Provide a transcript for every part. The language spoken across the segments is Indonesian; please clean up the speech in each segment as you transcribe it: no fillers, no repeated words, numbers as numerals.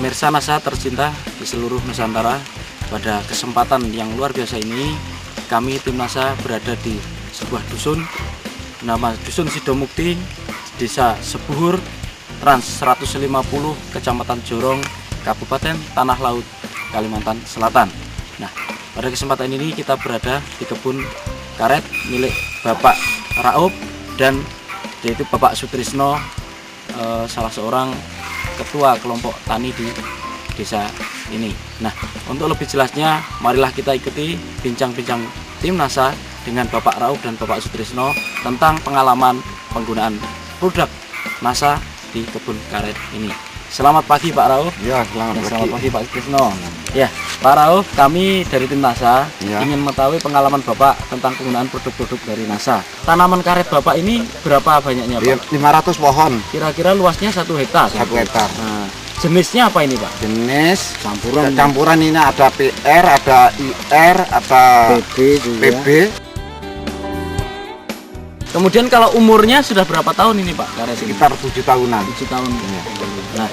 Pemirsa NASA tercinta di seluruh Nusantara, pada kesempatan yang luar biasa ini kami tim NASA berada di sebuah dusun, nama Dusun Sidomukti, Desa Sebuhur, Trans 150, Kecamatan Jorong, Kabupaten Tanah Laut, Kalimantan Selatan. Nah, pada kesempatan ini kita berada di kebun karet milik Bapak Raup dan yaitu Bapak Sutrisno, salah seorang ketua kelompok tani di desa ini. Nah, untuk lebih jelasnya marilah kita ikuti bincang-bincang tim NASA dengan Bapak Raup dan Bapak Sutrisno tentang pengalaman penggunaan produk NASA di kebun karet ini. Selamat pagi Pak Raup. Ya, selamat pagi Pak Sutrisno. Ya, Pak Raup, kami dari tim NASA ingin mengetahui pengalaman Bapak tentang penggunaan produk-produk dari NASA. Tanaman karet Bapak ini berapa banyaknya Pak? 500 pohon. Kira-kira luasnya 1 hektar. 1 hektar. Nah, jenisnya apa ini Pak? Jenis campuran ini ada PR, ada IR, ada PB. Kemudian kalau umurnya sudah berapa tahun ini Pak karet? Sekitar 7 tahunan. 7 tahun. Ya. Nah,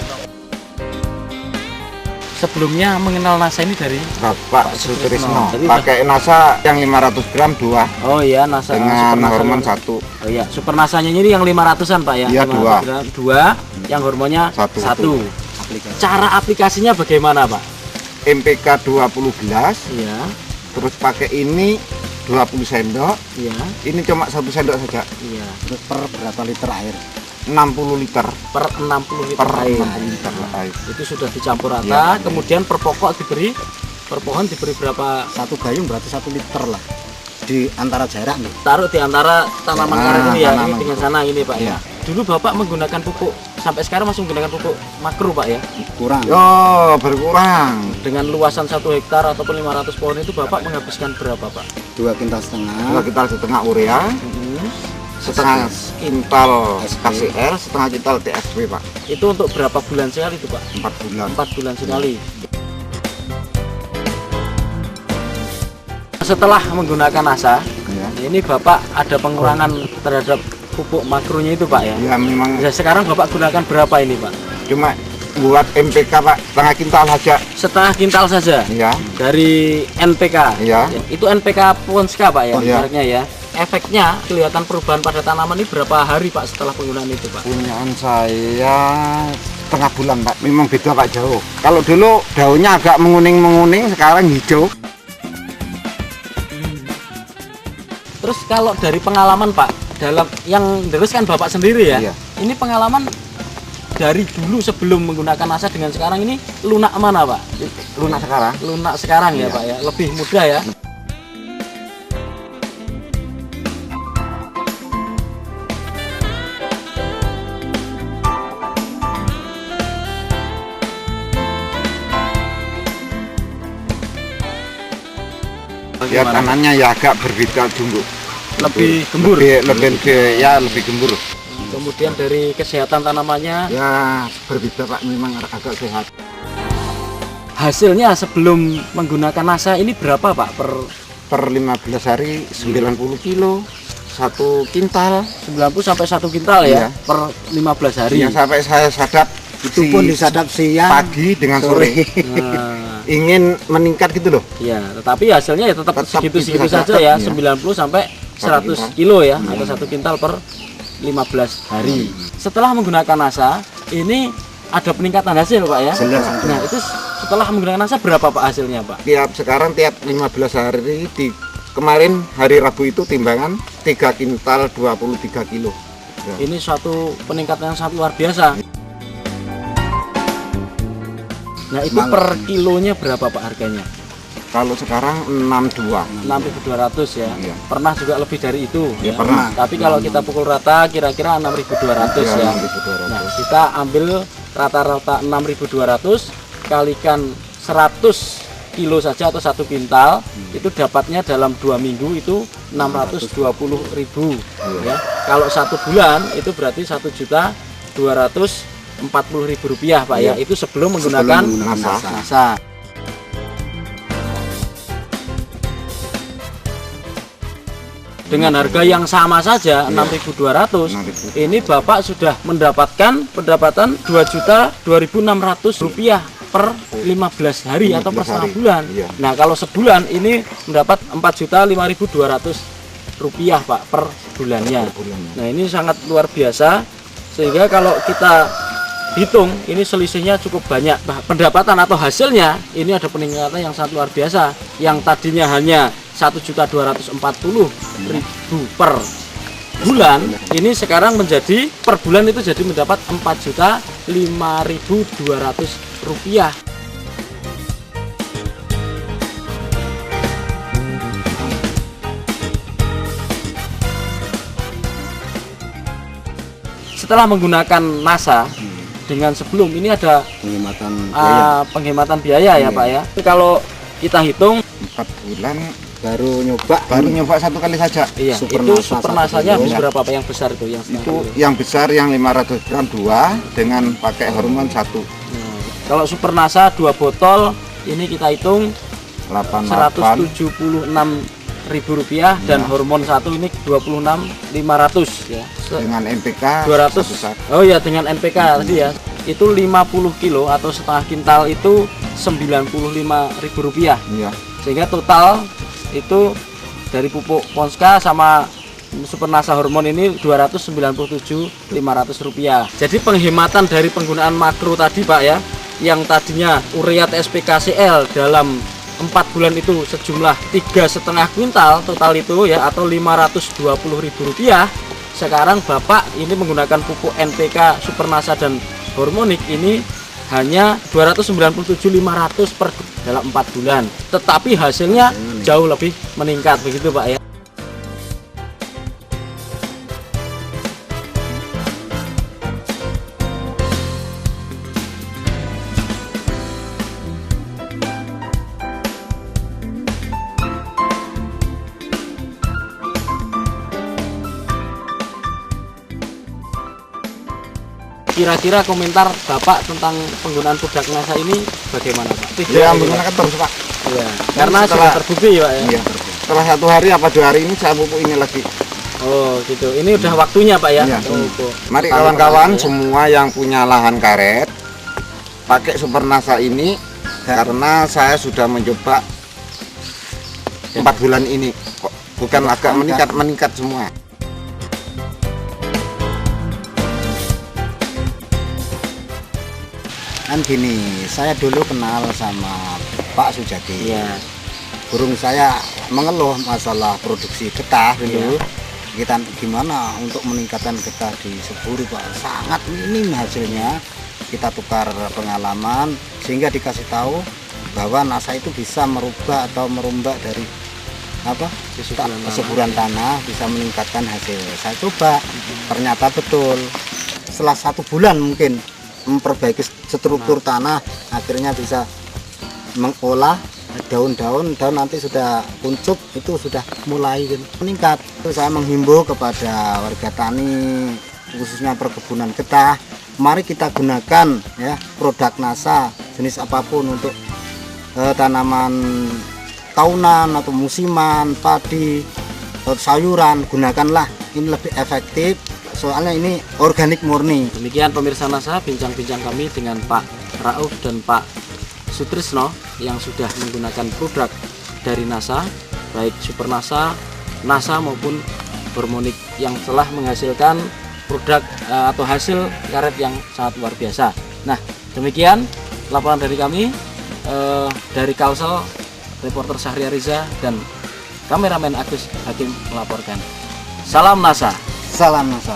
sebelumnya mengenal NASA ini dari Bapak Sutrisno. Pakai NASA yang 500 gram 2. Oh iya, NASA dengan hormon 1. Oh iya, super NASA-nya ini yang 500-an Pak ya? Iya, 2. Yang hormonnya 1. Cara aplikasinya bagaimana Pak? MPK 20 gelas. Iya. Terus pakai ini 20 sendok. Iya. Ini cuma 1 sendok saja. Iya. Terus per berapa liter air? 60 liter. Per 60 liter air. Itu sudah dicampur rata. Ya, kemudian per pokok diberi, per pohon diberi berapa? 1 gayung berarti 1 liter lah. Di antara jarak nih. Taruh di antara tanaman karet ini ya, ini dengan sana ini Pak ya. Dulu Bapak menggunakan pupuk, sampai sekarang masih menggunakan pupuk makro Pak ya? Kurang. Oh, berkurang. Dengan luasan 1 hektar ataupun 500 pohon itu Bapak menghabiskan berapa Pak? 2,5 kintal. 2,5 kintal urea. Setengah kintal KCR, setengah kintal TSP Pak. Itu untuk berapa bulan sekali itu Pak? 4 bulan. 4 bulan sekali. Setelah menggunakan NASA, ini Bapak ada pengurangan terhadap pupuk makronya itu Pak ya? Ya memang. Ya, sekarang Bapak gunakan berapa ini Pak? Cuma buat MPK Pak, setengah kintal saja. Setengah kintal saja? Ya. Dari NPK? Ya. Itu NPK Ponska Pak ya? Mereknya ya. Efeknya kelihatan perubahan pada tanaman ini berapa hari Pak setelah penggunaan itu Pak? Punyaan saya setengah bulan Pak. Memang beda Pak, jauh. Kalau dulu daunnya agak menguning-menguning, sekarang hijau. Terus kalau dari pengalaman Pak, dalam yang teruskan Bapak sendiri ya, ini pengalaman dari dulu sebelum menggunakan NASA dengan sekarang ini lunak mana Pak? Lunak sekarang? Lunak sekarang ya Pak ya, lebih mudah ya. Ya tanahnya ya agak berbeda dulu. Lebih gembur. Lebih gembur. Kemudian dari kesehatan tanamannya ya berbeda Pak, memang agak sehat. Hasilnya sebelum menggunakan NASA ini berapa Pak per 15 hari 90 kilo 1 kintal. 90 sampai 1 kintal ya, per 15 hari. Ya, sampai saya sadap itu pun disadap siang, pagi dengan sore. Nah, ingin meningkat gitu loh. Ya, tetapi hasilnya ya tetap segitu-segitu saja ya, 90 sampai 100 kilo ya, atau 1 kintal per 15 hari. Setelah menggunakan NASA, ini ada peningkatan hasil Pak ya? Nah, itu setelah menggunakan NASA berapa Pak hasilnya Pak? Sekarang tiap 15 hari, kemarin hari Rabu itu timbangan 3 kintal 23 kilo. Ya. Ini suatu peningkatan yang sangat luar biasa. Nah, itu per kilonya berapa Pak harganya? Kalau sekarang 6.200 ya. Iya. Pernah juga lebih dari itu ya. Pernah. Tapi kalau kita pukul rata kira-kira 6.200 ya. 6.200. Nah, kita ambil rata-rata 6.200 kalikan 100 kilo saja atau 1 kintal, itu dapatnya dalam 2 minggu itu 620.000 ya. Kalau 1 bulan itu berarti 1.240.000 rupiah Pak ya. Itu sebelum menggunakan NASA. Dengan harga yang sama saja 6.200, ini Bapak sudah mendapatkan pendapatan 2.2600 rupiah per 15 hari atau per 15 setengah hari. bulan. Iya. Nah, kalau sebulan ini mendapat 4.5.200 rupiah Pak per bulannya. Per bulannya. Nah, ini sangat luar biasa, sehingga kalau kita hitung ini selisihnya cukup banyak. Pendapatan atau hasilnya ini ada peningkatan yang sangat luar biasa. Yang tadinya hanya 1.240.000 per bulan, ini sekarang menjadi per bulan itu jadi mendapat 4.5.200 rupiah. Setelah menggunakan NASA dengan sebelum ini ada penghematan biaya. penghematan biaya ya Iya. Pak ya. Tapi kalau kita hitung 4 bulan baru nyoba baru nyoba 1 kali saja. iya, Super itu NASA super satu nasanya kilo. habis berapa Pak yang besar itu yang setengah Itu kilo? yang besar yang 500 gram 2 dengan pakai hormon 1. Nah, kalau super NASA 2 botol ini kita hitung 88 176.000 rupiah dan Iya. hormon 1 ini 26.500 ya. dengan NPK 200. satu sak. Oh ya, dengan NPK tadi ya. Itu 50 kilo atau setengah kintal itu 95.000 rupiah. Iya. Sehingga total itu dari pupuk Ponska sama Super NASA hormon ini 297.500 rupiah. Jadi penghematan dari penggunaan makro tadi Pak ya, yang tadinya urea SPKCL dalam 4 bulan itu sejumlah 3,5 kuintal total itu ya, atau 520.000 rupiah. Sekarang Bapak ini menggunakan pupuk NPK Super NASA dan hormonik ini hanya 297.500 per dalam 4 bulan. Tetapi hasilnya jauh lebih meningkat begitu Pak ya. Kira-kira komentar Bapak tentang penggunaan produk NASA ini bagaimana Pak? Ya, menggunakan terus Pak. Iya, karena Setelah- sudah terbukti ya Pak ya. Iya. Setelah 1 hari apa 2 hari ini saya pupuk ini lagi. Oh gitu, ini udah waktunya Pak ya. Iya. Oh, Bu. Mari Tanam kawan-kawan ya. semua yang punya lahan karet pakai Super NASA ini karena saya sudah mencoba 4 bulan ini kok bukan agak meningkat semua. Kan gini, saya dulu kenal sama Pak Sujadi. Iya. Burung saya mengeluh masalah produksi getah dulu. Iya. Kita gimana untuk meningkatkan getah di Seburu Pak? Sangat minim hasilnya. Kita tukar pengalaman sehingga dikasih tahu bahwa NASA itu bisa merubah atau merombak dari apa kesuburan tanah, bisa meningkatkan hasil. Saya coba, ternyata betul. Setelah 1 bulan mungkin memperbaiki struktur tanah, akhirnya bisa mengolah daun-daun nanti sudah kuncup, itu sudah mulai meningkat. Itu saya menghimbau kepada warga tani khususnya perkebunan getah, mari kita gunakan ya produk NASA jenis apapun untuk tanaman tahunan atau musiman, padi, atau sayuran, gunakanlah, ini lebih efektif. Soalnya ini organik murni. Demikian pemirsa NASA bincang-bincang kami dengan Pak Rauf dan Pak Sutrisno yang sudah menggunakan produk dari NASA, baik Super NASA, NASA maupun hormonik yang telah menghasilkan produk atau hasil karet yang sangat luar biasa. Nah, demikian laporan dari kami dari Kalsel, reporter Syahriariza dan kameramen Agus Hakim melaporkan. Salam NASA. Salam NASA.